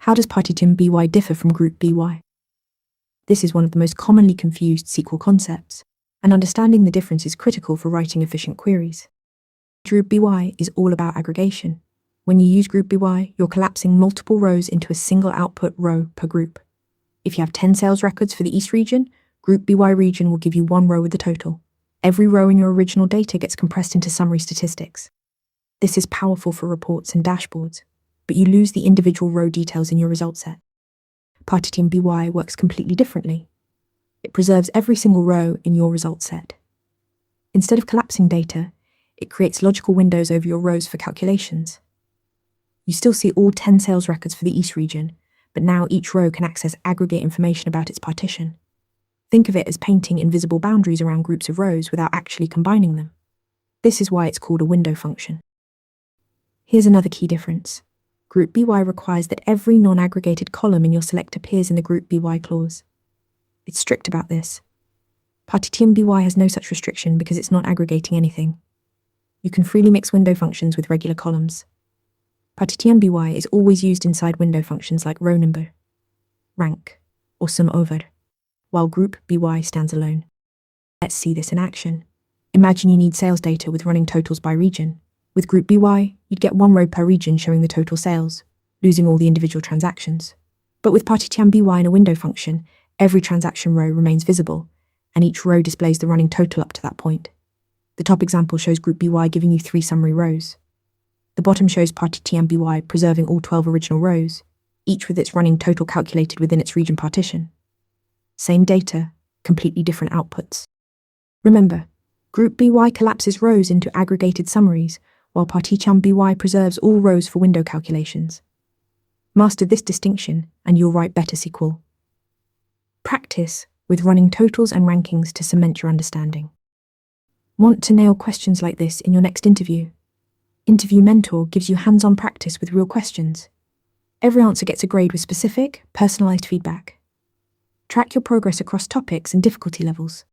How does partition BY differ from group BY? This is one of the most commonly confused SQL concepts, and understanding the difference is critical for writing efficient queries. Group BY is all about aggregation. When you use group BY, you're collapsing multiple rows into a single output row per group. If you have 10 sales records for the East region, group BY region will give you one row with the total. Every row in your original data gets compressed into summary statistics. This is powerful for reports and dashboards, but you lose the individual row details in your result set. Partition BY works completely differently. It preserves every single row in your result set. Instead of collapsing data, it creates logical windows over your rows for calculations. You still see all 10 sales records for the East region, but now each row can access aggregate information about its partition. Think of it as painting invisible boundaries around groups of rows without actually combining them. This is why it's called a window function. Here's another key difference. Group BY requires that every non-aggregated column in your select appears in the group BY clause. It's strict about this. Partition BY has no such restriction because it's not aggregating anything. You can freely mix window functions with regular columns. Partition BY is always used inside window functions like row number, rank, or sum over, while group BY stands alone. Let's see this in action. Imagine you need sales data with running totals by region. With group BY, you'd get one row per region showing the total sales, losing all the individual transactions. But with partition BY in a window function, every transaction row remains visible, and each row displays the running total up to that point. The top example shows group BY giving you 3 summary rows. The bottom shows partition BY preserving all 12 original rows, each with its running total calculated within its region partition. Same data, completely different outputs. Remember, group BY collapses rows into aggregated summaries, while partition BY preserves all rows for window calculations. Master this distinction, and you'll write better SQL. Practice with running totals and rankings to cement your understanding. Want to nail questions like this in your next interview? Interview Mentor gives you hands-on practice with real questions. Every answer gets a grade with specific, personalized feedback. Track your progress across topics and difficulty levels.